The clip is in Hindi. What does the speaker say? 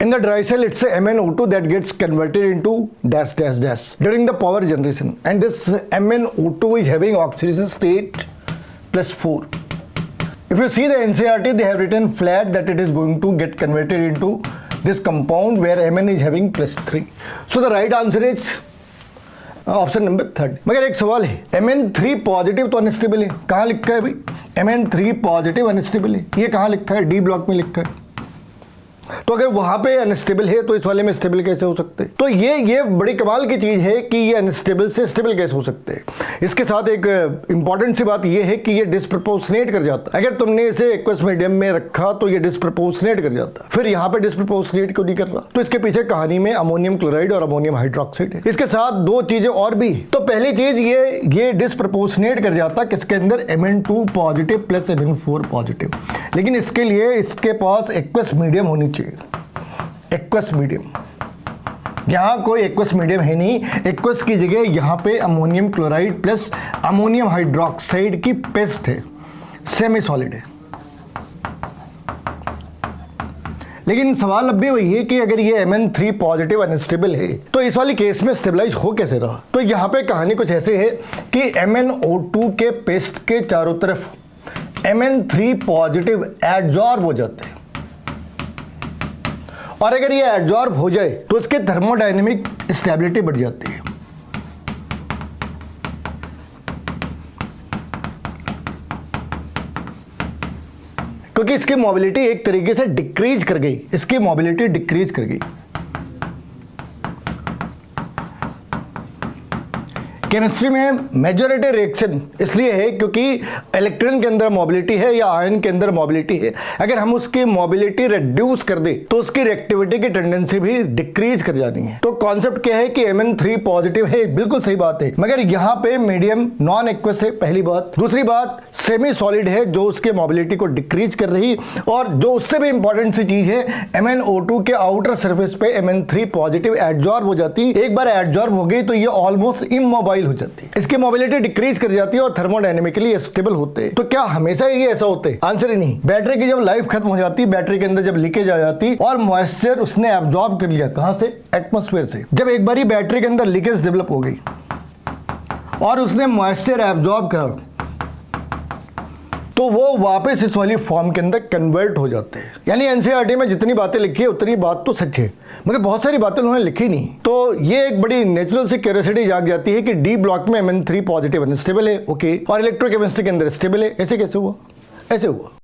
In the dry cell, it's a MnO2 that gets converted into dash dash dash during the power generation, and this MnO2 is having oxidation state +4. If you see the NCERT, they have written flat that it is going to get converted into this compound where Mn is having +3. So the right answer is option number 3. मगर एक सवाल है, Mn3 पॉजिटिव तो अनस्टेबल है, कहाँ लिखा है भाई? Mn3 पॉजिटिव अनस्टेबल है, ये कहाँ लिखा है? डी ब्लॉक में लिखा है. तो अगर वहां पे अनस्टेबल है तो इस वाले में स्टेबल कैसे हो सकते हैं? तो ये बड़ी कमाल की चीज है कि ये अनस्टेबल से स्टेबल कैसे हो सकते हैं. इसके साथ एक इंपॉर्टेंट सी बात ये है कि ये डिस्प्रपोर्शनेट कर जाता है. अगर तुमने इसे एक्वस मीडियम में रखा तो ये डिस्प्रपोर्शनेट कर जाता है. फिर यहाँ पे डिस्प्रपोर्शनेट क्यों नहीं कर रहा? तो इसके पीछे कहानी में अमोनियम क्लोराइड और अमोनियम हाइड्रोक्साइड है. इसके साथ दो चीजें और भी. तो पहली चीज ये डिस्प्रपोर्शनेट कर जाता किसके अंदर? Mn2 positive plus Mn4 positive. लेकिन इसके लिए इसके पास एक्वस मीडियम होनी चाहिए. एक्वस मीडियम, यहां कोई एक्वस मीडियम है नहीं. एक्वस की जगह यहां पे ammonium chloride plus ammonium hydroxide की पेस्ट है, सेमी सॉलिड है. लेकिन सवाल अब भी वही है कि अगर ये Mn3 पॉजिटिव अनस्टेबल है तो इस वाली केस में स्टेबलाइज हो कैसे रहा? तो यहां पे कहानी कुछ ऐसे है कि MnO2 के पेस्ट के चारों तरफ Mn3 पॉजिटिव एडजॉर्ब हो जाते हैं, और अगर ये एडजॉर्ब हो जाए तो इसके थर्मोडायनेमिक स्टेबिलिटी बढ़ जाती है. क्योंकि इसकी मोबिलिटी एक तरीके से डिक्रीज कर गई, इसकी मोबिलिटी डिक्रीज कर गई. केमिस्ट्री में मेजॉरिटी रिएक्शन इसलिए है क्योंकि इलेक्ट्रॉन के अंदर मोबिलिटी है या आयन के अंदर मोबिलिटी है. अगर हम उसकी मोबिलिटी रिड्यूस कर दे तो उसकी रिएक्टिविटी की टेंडेंसी भी डिक्रीज कर जानी है. तो कॉन्सेप्ट क्या है कि Mn3 पॉजिटिव है, बिल्कुल सही बात है, मगर यहाँ पे मीडियम नॉन एक्वस है, पहली बात. दूसरी बात, सेमी सॉलिड है जो उसके मोबिलिटी को डिक्रीज कर रही, और जो उससे भी इंपॉर्टेंट सी चीज है, MnO2 के आउटर सर्फेस पे Mn3 पॉजिटिव एडजॉर्ब हो जाती. एक बार एडजॉर्ब हो गई तो ये ऑलमोस्ट इमोबाइल हो जाती है, इसकी मोबिलिटी डिक्रीज कर जाती है और थर्मोडायनेमिकली स्टेबल होते हैं. तो क्या हमेशा ये ऐसा होते हैं? आंसर ही नहीं. बैटरी की जब लाइफ खत्म हो जाती, बैटरी के अंदर जब लीकेज आ जाती और मॉइस्चर उसने एब्जॉर्ब कर लिया, कहां से? एटमॉस्फेयर से. जब एक बारी बैटरी के अंदर लीकेज डेवलप हो गई और उसने मॉइस्चर एब्जॉर्ब करा तो वो वापस इस वाली फॉर्म के अंदर कन्वर्ट हो जाते हैं. यानी एनसीईआरटी में जितनी बातें लिखी है उतनी बात तो सच है, मगर बहुत सारी बातें उन्होंने लिखी नहीं. तो ये एक बड़ी नेचुरल सी क्यूरियोसिटी जाग जाती है कि डी ब्लॉक में Mn3 पॉजिटिव अनस्टेबल है, ओके, और इलेक्ट्रोकेमिस्ट्री के अंदर स्टेबल है. ऐसे कैसे हुआ? ऐसे हुआ.